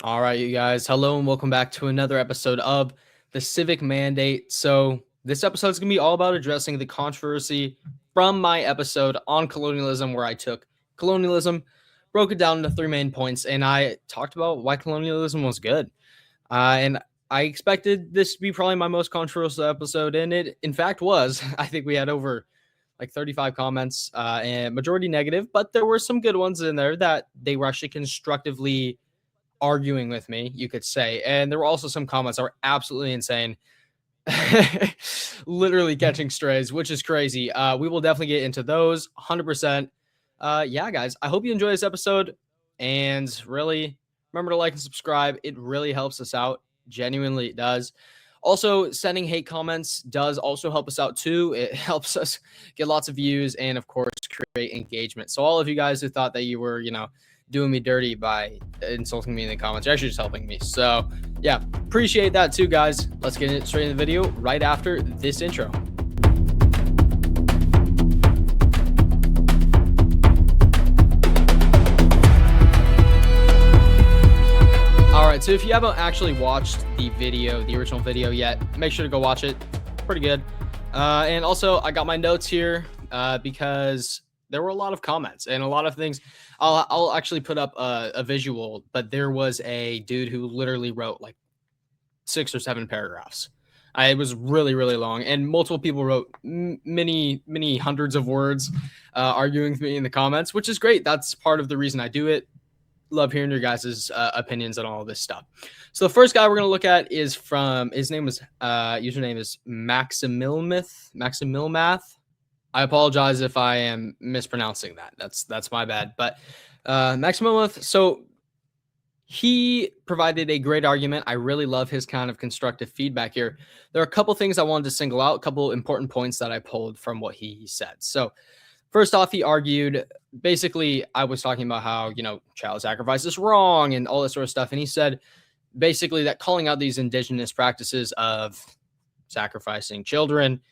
All right, you guys. Hello and welcome back to another episode of the Civic Mandate. So, this episode is going to be all about addressing the controversy from my episode on colonialism, where I took colonialism, broke it down into three main points, and I talked about why colonialism was good. And I expected this to be probably my most controversial episode, and it in fact was. I think we had over like 35 comments, and majority negative, but there were some good ones in there that they were actually constructively arguing with me, you could say. And there were also some comments that were absolutely insane. Literally catching strays, which is crazy. We will definitely get into those 100%. Yeah, guys, I hope you enjoy this episode. And really, remember to like and subscribe. It really helps us out. Genuinely, it does. Also, sending hate comments does also help us out too. It helps us get lots of views and, of course, create engagement. So all of you guys who thought that you were, doing me dirty by insulting me in the comments, you're actually just helping me. So yeah, appreciate that too, guys. Let's get straight into the video right after this intro. All right, so if you haven't actually watched the original video yet, make sure to go watch it. Pretty good. And also, I got my notes here because there were a lot of comments and a lot of things. I'll actually put up a visual, but there was a dude who literally wrote like 6 or 7 paragraphs. It was really, really long, and multiple people wrote many hundreds of words arguing with me in the comments, which is great. That's part of the reason I do it. Love hearing your guys' opinions on all this stuff. So the first guy we're going to look at is from, his name was, username is Maximilmath. I apologize if I am mispronouncing that. That's my bad. But Maximilmath, so he provided a great argument. I really love his kind of constructive feedback here. There are a couple things I wanted to single out, a couple important points that I pulled from what he said. So first off, he argued, basically, I was talking about how, child sacrifice is wrong and all this sort of stuff. And he said basically that calling out these indigenous practices of sacrificing children,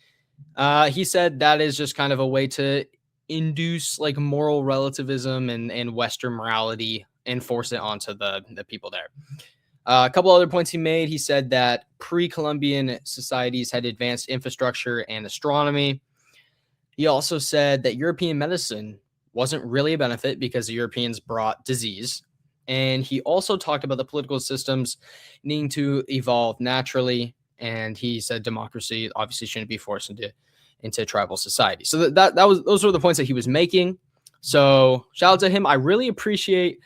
he said that is just kind of a way to induce like moral relativism and Western morality and force it onto the people there. A couple other points he made. He said that pre-Columbian societies had advanced infrastructure and astronomy. He also said that European medicine wasn't really a benefit because the Europeans brought disease. And he also talked about the political systems needing to evolve naturally. And he said democracy obviously shouldn't be forced into tribal society. So those were the points that he was making. So shout out to him. I really appreciate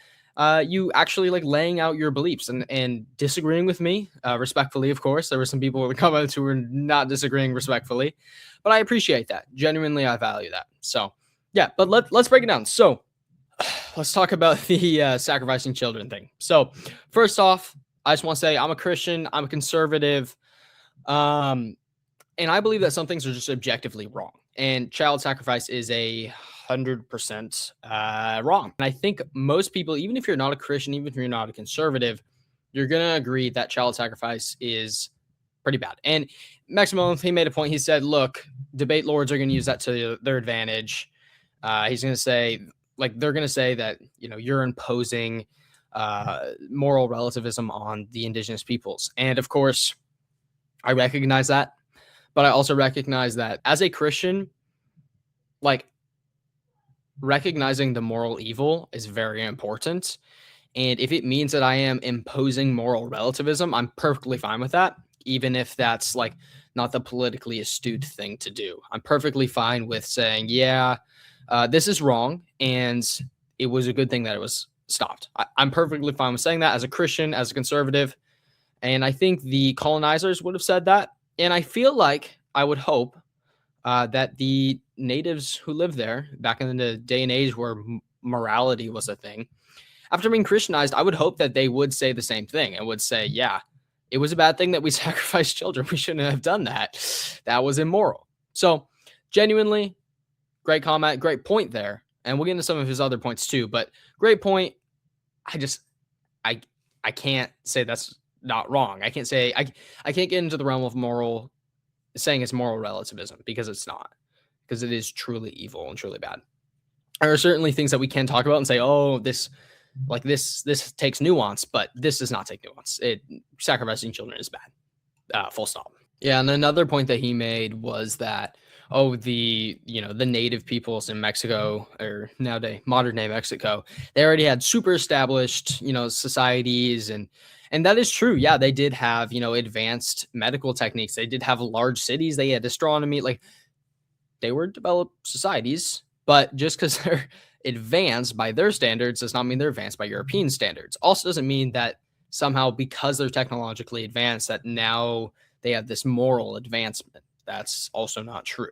you actually like laying out your beliefs and disagreeing with me respectfully. Of course, there were some people in the comments who were not disagreeing respectfully, but I appreciate that. Genuinely, I value that. So yeah, but let's break it down. So let's talk about the sacrificing children thing. So first off, I just want to say I'm a Christian. I'm a conservative. And I believe that some things are just objectively wrong. And child sacrifice is 100% wrong. And I think most people, even if you're not a Christian, even if you're not a conservative, you're going to agree that child sacrifice is pretty bad. And Maximilian, he made a point. He said, look, debate lords are going to use that to their advantage. He's going to say, like, they're going to say that, you're imposing moral relativism on the indigenous peoples. And of course, I recognize that. But I also recognize that as a Christian, like, recognizing the moral evil is very important. And if it means that I am imposing moral relativism, I'm perfectly fine with that, even if that's like not the politically astute thing to do. I'm perfectly fine with saying, yeah, this is wrong. And it was a good thing that it was stopped. I'm perfectly fine with saying that as a Christian, as a conservative. And I think the colonizers would have said that. And I feel like, I would hope that the natives who lived there back in the day and age where morality was a thing, after being Christianized, I would hope that they would say the same thing and would say, yeah, it was a bad thing that we sacrificed children. We shouldn't have done that. That was immoral. So genuinely, great comment, great point there. And we'll get into some of his other points too, but great point. I can't say that's not wrong. I can't say, I can't get into the realm of saying it's moral relativism, because it's not, because it is truly evil and truly bad. There are certainly things that we can talk about and say, oh, this Like this takes nuance, but this does not take nuance. Sacrificing children is bad. Full stop. Yeah, and another point that he made was that the native peoples in Mexico, or nowadays modern day Mexico, they already had super established societies, and that is true. Yeah, they did have advanced medical techniques. They did have large cities. They had astronomy. Like, they were developed societies, but just because they're advanced by their standards does not mean they're advanced by European standards. Also doesn't mean that somehow, because they're technologically advanced, that now they have this moral advancement. That's also not true.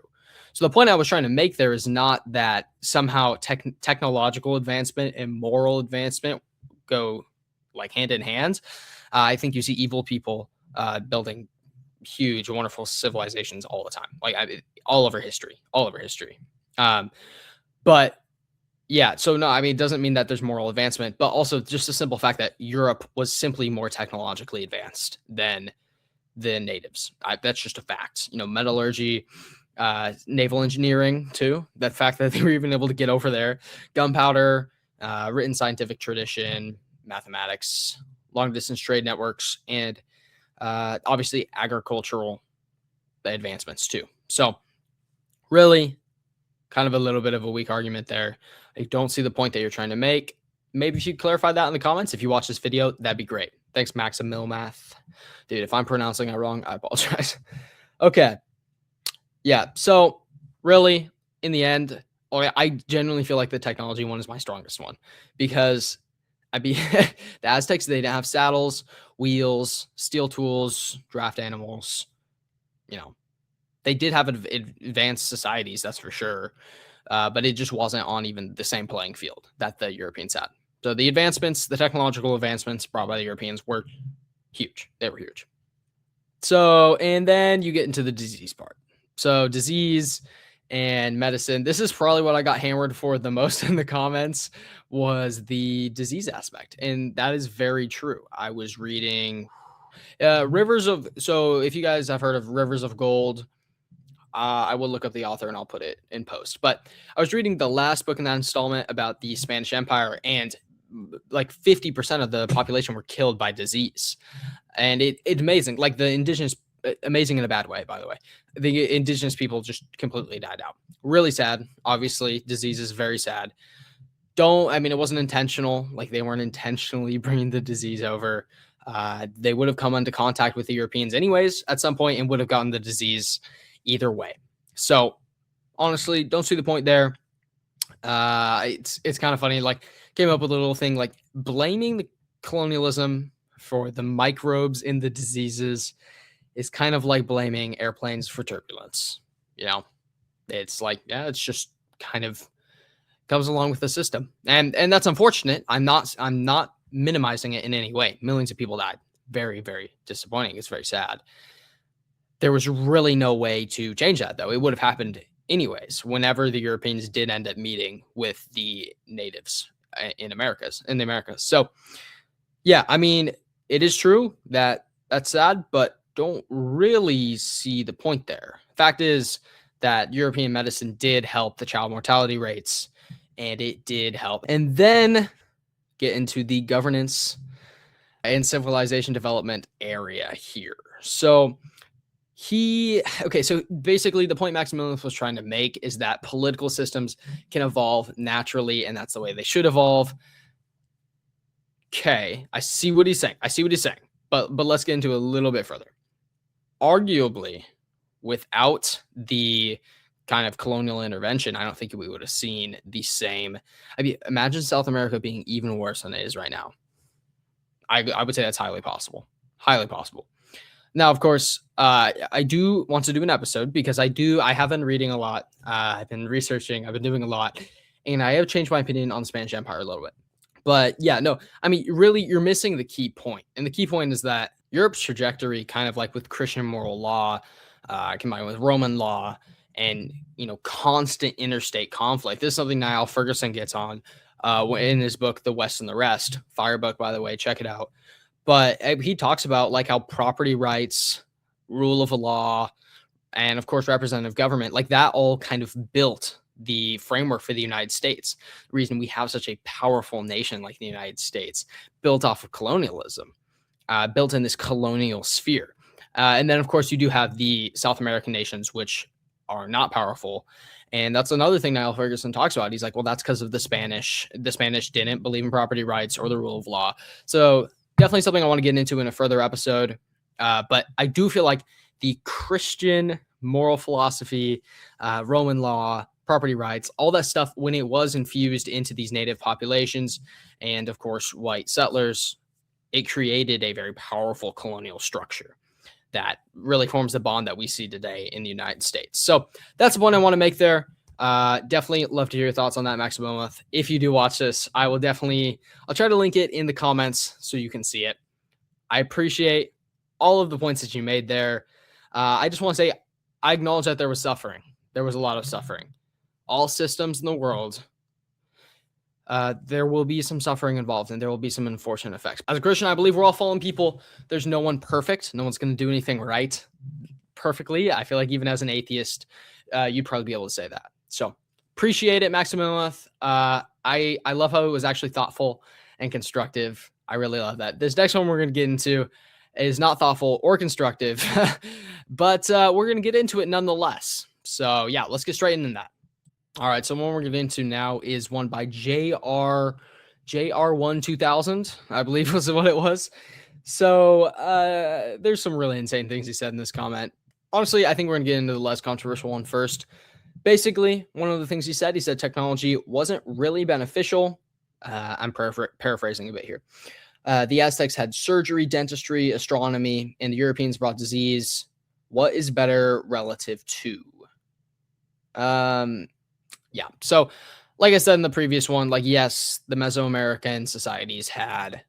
So the point I was trying to make there is not that somehow technological advancement and moral advancement go like hand in hand. I think you see evil people building huge, wonderful civilizations all the time, like all over history. But yeah, so no, I mean, it doesn't mean that there's moral advancement, but also just the simple fact that Europe was simply more technologically advanced than the natives. That's just a fact. Metallurgy, naval engineering too. The fact that they were even able to get over there, gunpowder, written scientific tradition, mathematics, long distance trade networks, and obviously agricultural advancements too. So really, kind of a little bit of a weak argument there. I don't see the point that you're trying to make. Maybe if you clarify that in the comments, if you watch this video, that'd be great. Thanks, Maximilmath. Dude, if I'm pronouncing it wrong, I apologize. Okay. Yeah. So really, in the end, I genuinely feel like the technology one is my strongest one, because the Aztecs, they didn't have saddles, wheels, steel tools, draft animals. They did have advanced societies, that's for sure. But it just wasn't on even the same playing field that the Europeans had. So the technological advancements brought by the Europeans were huge. They were huge. So, and then you get into the disease part. So disease and medicine. This is probably what I got hammered for the most in the comments, was the disease aspect. And that is very true. I was reading so if you guys have heard of Rivers of Gold, I will look up the author and I'll put it in post. But I was reading the last book in that installment about the Spanish Empire, and like 50% of the population were killed by disease. And it's amazing. Like the indigenous, amazing in a bad way, by the way. The indigenous people just completely died out. Really sad. Obviously, disease is very sad. It wasn't intentional. Like, they weren't intentionally bringing the disease over. They would have come into contact with the Europeans anyways at some point and would have gotten the disease either way. So honestly, don't see the point there. It's kind of funny. Like, came up with a little thing like blaming the colonialism for the microbes in the diseases is kind of like blaming airplanes for turbulence. It's like, yeah, it's just kind of comes along with the system, and that's unfortunate. I'm not minimizing it in any way. Millions of people died. Very, very disappointing. It's very sad. There was really no way to change that, though. It would have happened anyways whenever the Europeans did end up meeting with the natives in the Americas. So yeah, I mean, it is true that that's sad, but don't really see the point there. Fact is that European medicine did help the child mortality rates, and it did help. And then get into the governance and civilization development area here. So basically the point Maximilian was trying to make is that political systems can evolve naturally, and that's the way they should evolve. Okay, I see what he's saying. But let's get into it a little bit further. Arguably, without the kind of colonial intervention, I don't think we would have seen the same. I mean, imagine South America being even worse than it is right now. I would say that's highly possible. Highly possible. Now, of course, I do want to do an episode because I have been reading a lot. I've been researching. I've been doing a lot. And I have changed my opinion on the Spanish Empire a little bit. But yeah, no, I mean, really, you're missing the key point. And the key point is that Europe's trajectory, kind of like with Christian moral law, combined with Roman law, and constant interstate conflict. This is something Niall Ferguson gets on in his book, The West and the Rest. Fire book, by the way, check it out. But he talks about like how property rights, rule of law, and of course representative government, like that all kind of built the framework for the United States. The reason we have such a powerful nation like the United States, built off of colonialism, built in this colonial sphere. And then, of course, you do have the South American nations, which are not powerful. And that's another thing Niall Ferguson talks about. He's like, well, that's because of the Spanish. The Spanish didn't believe in property rights or the rule of law. So definitely something I want to get into in a further episode. But I do feel like the Christian moral philosophy, Roman law, property rights, all that stuff, when it was infused into these native populations and, of course, white settlers, it created a very powerful colonial structure that really forms the bond that we see today in the United States. So that's the point I want to make there. Definitely love to hear your thoughts on that, Max Beaumont. If you do watch this, I'll try to link it in the comments so you can see it. I appreciate all of the points that you made there. I just want to say, I acknowledge that there was suffering. There was a lot of suffering. All systems in the world, there will be some suffering involved, and there will be some unfortunate effects. As a Christian, I believe we're all fallen people. There's no one perfect. No one's going to do anything right perfectly. I feel like even as an atheist, you'd probably be able to say that. So appreciate it, Maximilian. I love how it was actually thoughtful and constructive. I really love that. This next one we're going to get into is not thoughtful or constructive, but we're going to get into it nonetheless. So yeah, let's get straight into that. All right, so one we're getting into now is one by JR1 2000, I believe was what it was. So there's some really insane things he said in this comment. Honestly, I think we're going to get into the less controversial one first. Basically, one of the things he said technology wasn't really beneficial. I'm paraphrasing a bit here. The Aztecs had surgery, dentistry, astronomy, and the Europeans brought disease. What is better relative to? Yeah. So, like I said in the previous one, like, yes, the Mesoamerican societies had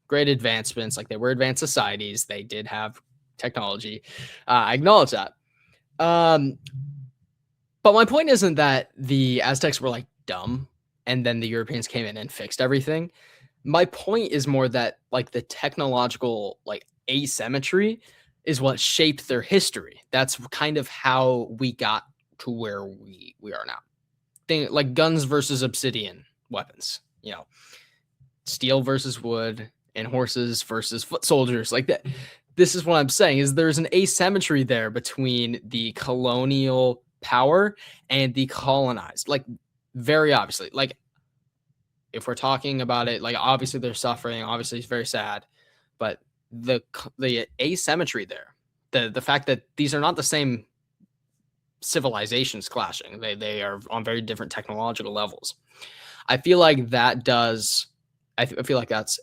great advancements. Like, they were advanced societies. They did have technology. I acknowledge that. But my point isn't that the Aztecs were like dumb and then the Europeans came in and fixed everything. My point is more that like the technological like asymmetry is what shaped their history. That's kind of how we got to where we are now. Thing like guns versus obsidian weapons, steel versus wood, and horses versus foot soldiers, like that. This is what I'm saying, is there's an asymmetry there between the colonial power and the colonized, like very obviously. Like if we're talking about it, like obviously they're suffering, obviously it's very sad, but the asymmetry there, the fact that these are not the same civilizations clashing, they are on very different technological levels. I feel like that's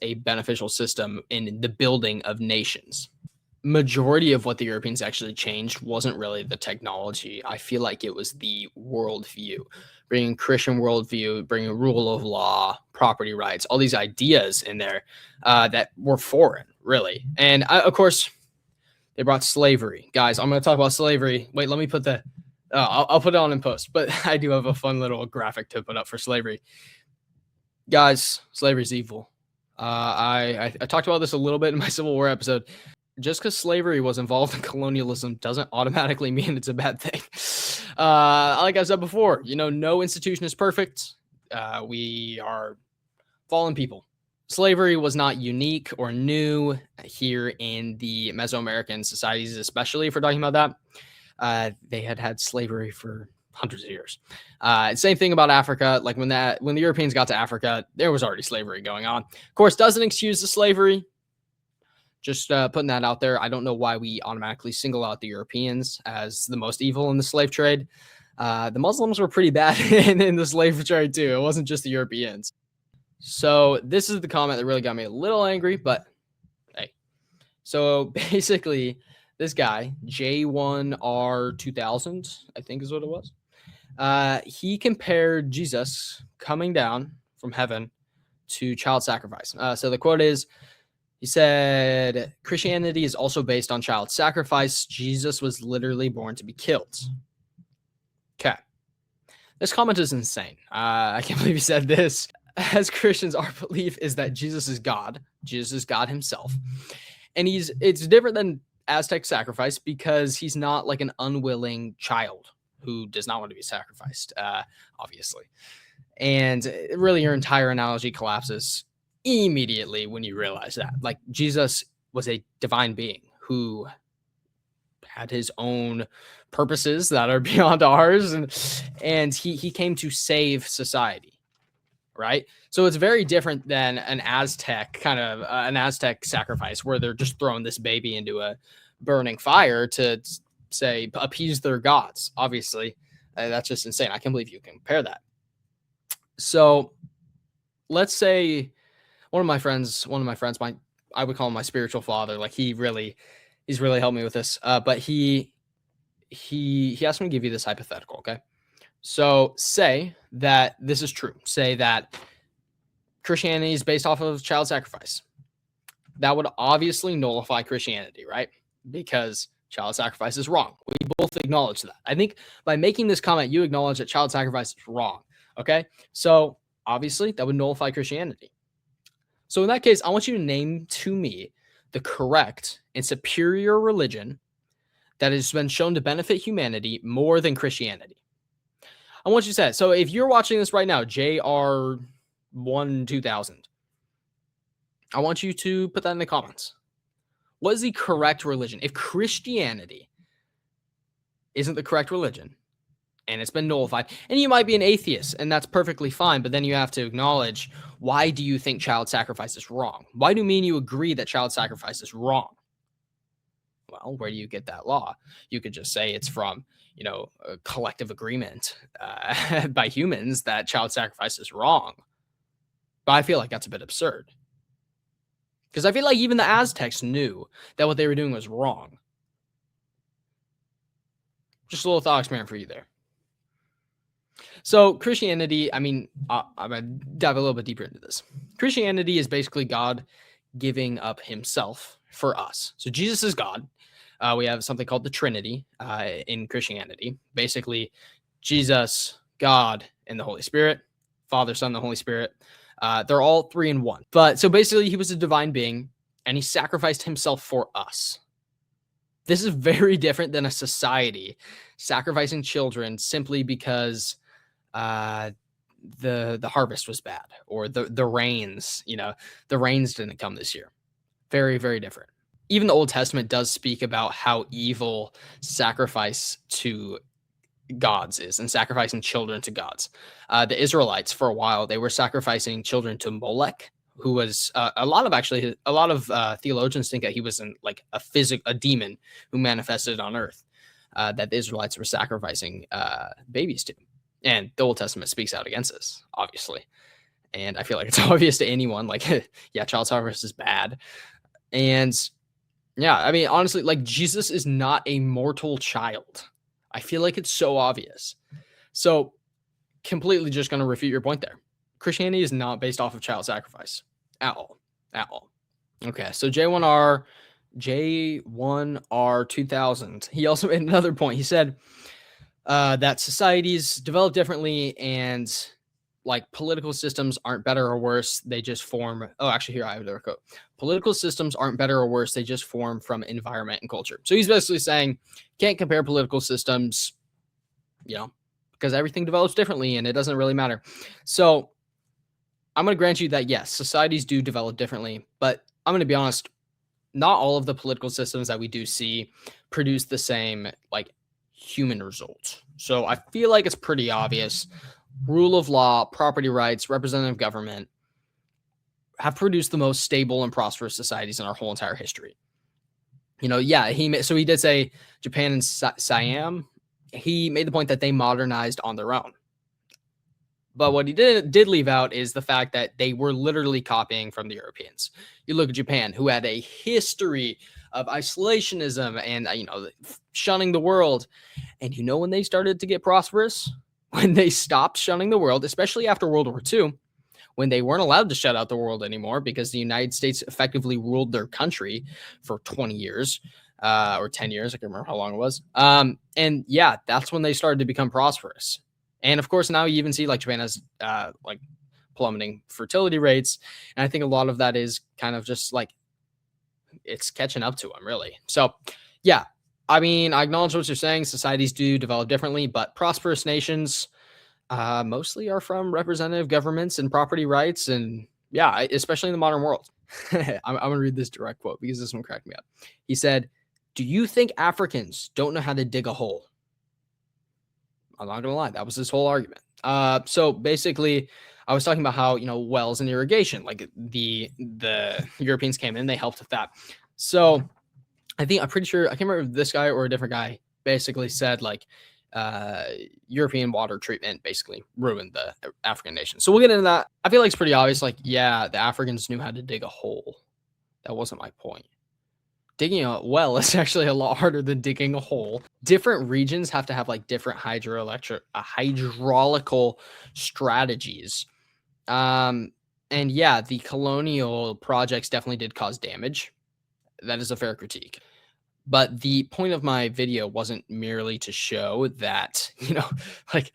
a beneficial system in the building of nations. Majority of what the Europeans actually changed wasn't really the technology. I feel like it was the worldview, bringing Christian worldview, bringing rule of law, property rights, all these ideas in there that were foreign, really. And of course, they brought slavery. Guys, I'm going to talk about slavery. Wait, let me put I'll put it on in post, but I do have a fun little graphic to put up for slavery. Guys, slavery is evil. I talked about this a little bit in my Civil War episode. Just because slavery was involved in colonialism doesn't automatically mean it's a bad thing. Like I said before, no institution is perfect. We are fallen people. Slavery was not unique or new here in the Mesoamerican societies, especially if we're talking about that. They had slavery for hundreds of years. Same thing about Africa. Like when the Europeans got to Africa, there was already slavery going on. Of course, doesn't excuse the slavery. Just putting that out there. I don't know why we automatically single out the Europeans as the most evil in the slave trade. The Muslims were pretty bad in the slave trade too. It wasn't just the Europeans. So this is the comment that really got me a little angry, but hey. So basically, this guy, J1R2000, I think is what it was. He compared Jesus coming down from heaven to child sacrifice. So the quote is, he said, Christianity is also based on child sacrifice. Jesus was literally born to be killed. Okay. This comment is insane. I can't believe he said this. As Christians, our belief is that Jesus is God. Jesus is God himself. And it's different than Aztec sacrifice because he's not like an unwilling child who does not want to be sacrificed, obviously. And really, your entire analogy collapses immediately when you realize that. Like, Jesus was a divine being who had his own purposes that are beyond ours, and he came to save society, right? So it's very different than an Aztec an Aztec sacrifice where they're just throwing this baby into a burning fire to say appease their gods. Obviously, that's just insane. I can't believe you compare that. So let's say one of my friends, I would call him my spiritual father. Like he's really helped me with this. But he asked me to give you this hypothetical. Okay. So say that this is true. Say that Christianity is based off of child sacrifice. That would obviously nullify Christianity, right? Because child sacrifice is wrong. We both acknowledge that. I think by making this comment, you acknowledge that child sacrifice is wrong. Okay. So obviously that would nullify Christianity. So in that case, I want you to name to me the correct and superior religion that has been shown to benefit humanity more than Christianity. I want you to say it. So if you're watching this right now, JR1 2000, I want you to put that in the comments. What is the correct religion? If Christianity isn't the correct religion and it's been nullified, and you might be an atheist, and that's perfectly fine, but then you have to acknowledge, why do you think child sacrifice is wrong? Why do me and you agree that child sacrifice is wrong? Well, where do you get that law? You could just say it's from, a collective agreement by humans that child sacrifice is wrong. But I feel like that's a bit absurd. Because I feel like even the Aztecs knew that what they were doing was wrong. Just a little thought experiment for you there. So Christianity, I'm going to dive a little bit deeper into this. Christianity is basically God giving up himself for us. So Jesus is God. We have something called the Trinity in Christianity. Basically, Jesus, God, and the Holy Spirit, Father, Son, the Holy Spirit. They're all three in one. But so basically, he was a divine being, and he sacrificed himself for us. This is very different than a society sacrificing children simply because the harvest was bad, or the rains. The rains didn't come this year. Very, very different. Even the Old Testament does speak about how evil sacrifice to gods is, and sacrificing children to gods. The Israelites, for a while, they were sacrificing children to Molech, who was a lot of theologians think that he was a demon who manifested on earth, that the Israelites were sacrificing babies to. And the Old Testament speaks out against this, obviously. And I feel like it's obvious to anyone, child sacrifice is bad. And yeah, honestly, Jesus is not a mortal child. I feel like it's so obvious. So completely just going to refute your point there. Christianity is not based off of child sacrifice at all. Okay, so J1R 2000, he also made another point. He said that societies develop differently, and political systems aren't better or worse. They just form. Oh, actually, here I have another quote. Political systems aren't better or worse. They just form from environment and culture. So he's basically saying, can't compare political systems, because everything develops differently and it doesn't really matter. So I'm going to grant you that, yes, societies do develop differently, but I'm going to be honest, not all of the political systems that we do see produce the same human results. So I feel like it's pretty obvious. Rule of law, property rights, representative government have produced the most stable and prosperous societies in our whole entire history. He did say Japan and Siam. He made the point that they modernized on their own. But what he did leave out is the fact that they were literally copying from the Europeans. You look at Japan, who had a history of isolationism and shunning the world. And when they started to get prosperous? When they stopped shunning the world, especially after World War II, when they weren't allowed to shut out the world anymore because the United States effectively ruled their country for 20 years or 10 years. I can't remember how long it was. And yeah, that's when they started to become prosperous. And of course, now you even see Japan has plummeting fertility rates. And I think a lot of that is kind of just it's catching up to them, really. So yeah, I mean, I acknowledge what you're saying. Societies do develop differently, but prosperous nations mostly are from representative governments and property rights. And yeah, especially in the modern world. I'm going to read this direct quote because this one cracked me up. He said, "Do you think Africans don't know how to dig a hole?" I'm not going to lie. That was his whole argument. So basically, I was talking about how, wells and irrigation, like the Europeans came in, they helped with that. So I'm pretty sure, I can't remember if this guy or a different guy basically said like uh, European water treatment basically ruined the African nation. So we'll get into that. I feel like it's pretty obvious. Like, yeah, the Africans knew how to dig a hole. That wasn't my point. Digging a well is actually a lot harder than digging a hole. Different regions have to have like different hydraulical strategies. And yeah, the colonial projects definitely did cause damage. That is a fair critique. But the point of my video wasn't merely to show that, like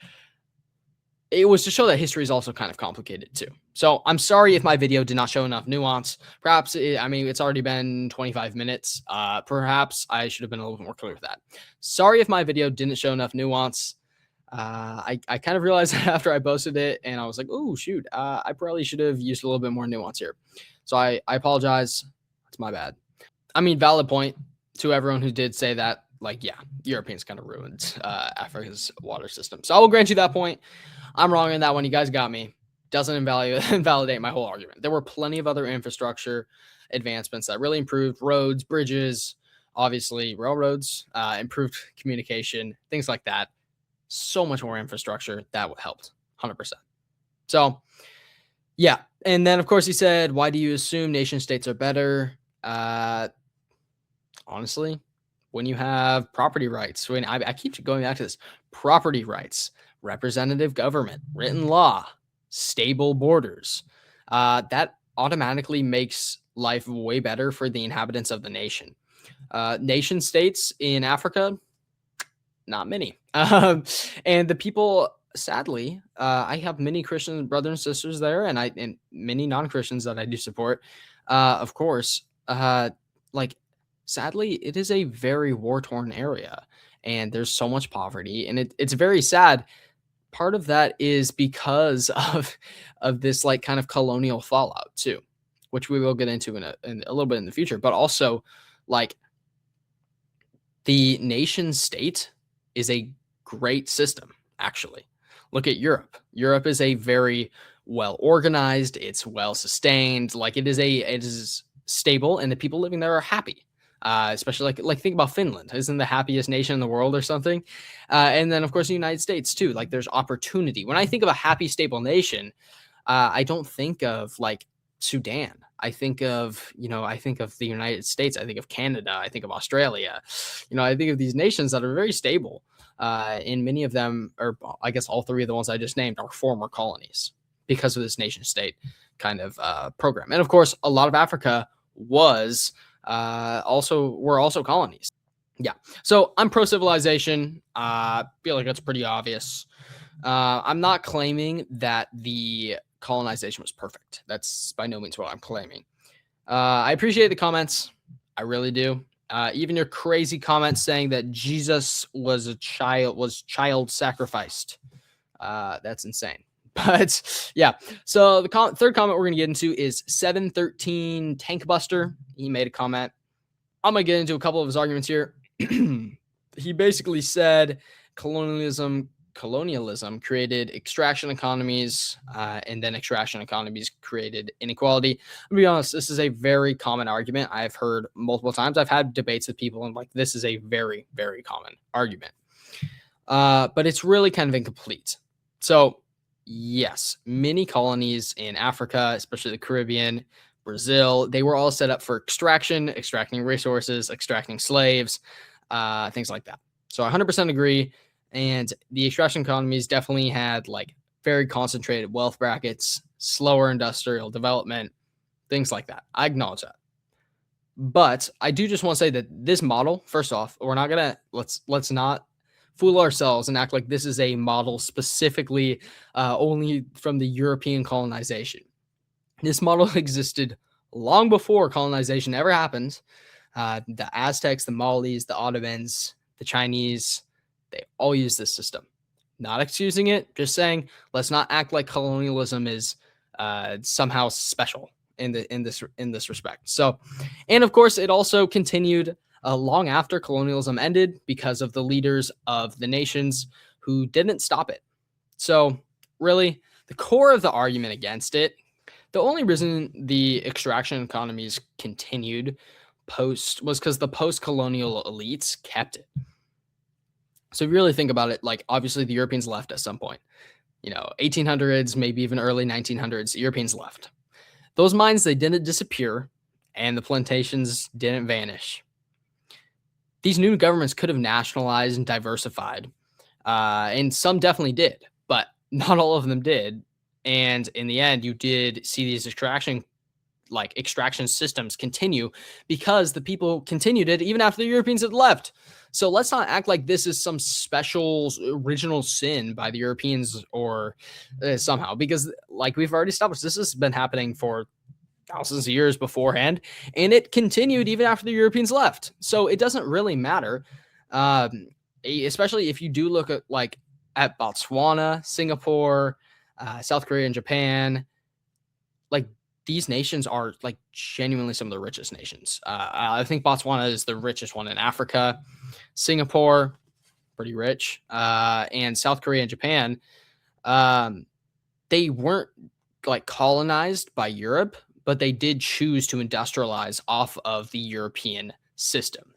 it was to show that history is also kind of complicated too. So I'm sorry if my video did not show enough nuance. Perhaps, it's already been 25 minutes. Perhaps I should have been a little bit more clear with that. Sorry if my video didn't show enough nuance. I kind of realized that after I posted it and I was like, oh, shoot, I probably should have used a little bit more nuance here. So I apologize. It's my bad. I mean, valid point to everyone who did say that. Like, yeah, Europeans kind of ruined Africa's water system. So I will grant you that point. I'm wrong in that one. You guys got me. Doesn't invalidate my whole argument. There were plenty of other infrastructure advancements that really improved roads, bridges, obviously railroads, improved communication, things like that. So much more infrastructure that helped 100%. So yeah. And then of course he said, why do you assume nation states are better? Honestly, when you have property rights, when I keep going back to this, property rights, representative government, written law, stable borders, that automatically makes life way better for the inhabitants of the nation. Nation states in Africa, not many. And the people, sadly, I have many Christian brothers and sisters there, and many non-Christians that I do support. Of course, like sadly, it is a very war-torn area, and there's so much poverty, and it's very sad. Part of that is because of this like kind of colonial fallout too, which we will get into in a little bit in the future. But also, like the nation state is a great system. Actually, look at Europe. Europe is a very well organized. It's well sustained. Like it is stable, and the people living there are happy. Especially like think about Finland, isn't the happiest nation in the world or something? And then of course the United States too. Like there's opportunity. When I think of a happy, stable nation, I don't think of like Sudan. I think of the United States. I think of Canada. I think of Australia. I think of these nations that are very stable. And many of them, or I guess all three of the ones I just named, are former colonies because of this nation state kind of program. And of course, a lot of Africa were also colonies. Yeah. So I'm pro civilization. Feel like that's pretty obvious. I'm not claiming that the colonization was perfect. That's by no means what I'm claiming. I appreciate the comments. I really do. Even your crazy comments saying that Jesus was child sacrificed. That's insane. But yeah, so the third comment we're going to get into is 713 Tank Buster. He made a comment. I'm going to get into a couple of his arguments here. He basically said colonialism created extraction economies, and then extraction economies created inequality. To be honest, this is a very common argument I've heard multiple times. I've had debates with people, and like this is a very, very common argument. But it's really kind of incomplete. So yes, many colonies in Africa, especially the Caribbean, Brazil, they were all set up for extracting resources, extracting slaves, things like that. So I 100% agree. And the extraction economies definitely had like very concentrated wealth brackets, slower industrial development, things like that. I acknowledge that. But I do just want to say that this model, first off, we're not gonna let's not fool ourselves and act like this is a model specifically only from the European colonization. This model existed long before colonization ever happened. The Aztecs, the Maoris, the Ottomans, the Chinese, they all use this system. Not excusing it, just saying let's not act like colonialism is somehow special in this respect. So, and of course, it also continued long after colonialism ended because of the leaders of the nations who didn't stop it. So, really, the core of the argument against it, the only reason the extraction economies continued post was because the post-colonial elites kept it. So if you really think about it, like obviously the Europeans left at some point, 1800s, maybe even early 1900s, Europeans left. Those mines, they didn't disappear and the plantations didn't vanish. These new governments could have nationalized and diversified, and some definitely did, but not all of them did. And in the end, you did see these extraction systems continue because the people continued it even after the Europeans had left. So let's not act like this is some special original sin by the Europeans or somehow, because like we've already established, this has been happening for thousands of years beforehand, and it continued even after the Europeans left. So it doesn't really matter, especially if you do look at Botswana, Singapore, South Korea, and Japan. Like these nations are like genuinely some of the richest nations. I think Botswana is the richest one in Africa. Singapore, pretty rich, and South Korea and Japan, they weren't like colonized by Europe, but they did choose to industrialize off of the European system.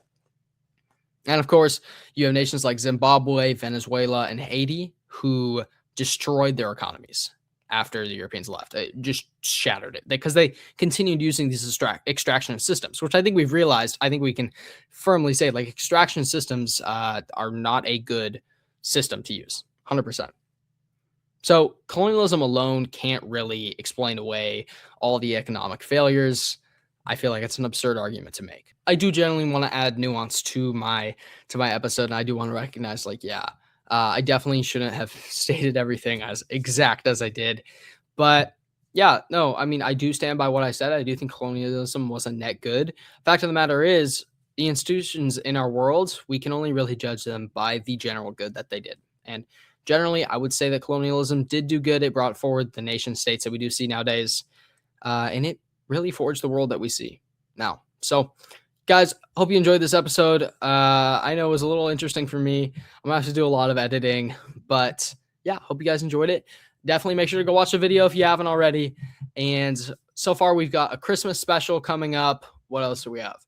And of course, you have nations like Zimbabwe, Venezuela, and Haiti who destroyed their economies after the Europeans left. It just shattered it because they continued using these extraction systems, which I think we've realized. I think we can firmly say like extraction systems are not a good system to use, 100%. So colonialism alone can't really explain away all the economic failures. I feel like it's an absurd argument to make. I do generally want to add nuance to my episode, and I do want to recognize, I definitely shouldn't have stated everything as exact as I did, but yeah, no, I mean, I do stand by what I said. I do think colonialism was a net good. Fact of the matter is, the institutions in our world, we can only really judge them by the general good that they did, and generally, I would say that colonialism did do good. It brought forward the nation states that we do see nowadays, and it really forged the world that we see now. So, guys, hope you enjoyed this episode. I know it was a little interesting for me. I'm gonna have to do a lot of editing, but yeah, hope you guys enjoyed it. Definitely make sure to go watch the video if you haven't already. And so far, we've got a Christmas special coming up. What else do we have?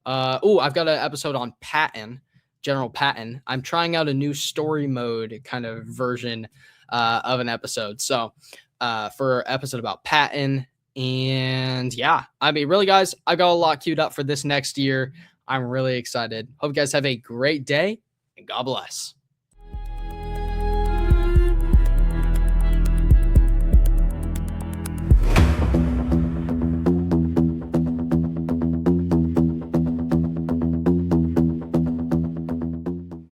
I've got an episode on Patton. General Patton. I'm trying out a new story mode kind of version of an episode. So for an episode about Patton, and yeah, I mean, really, guys, I got a lot queued up for this next year. I'm really excited. Hope you guys have a great day, and God bless.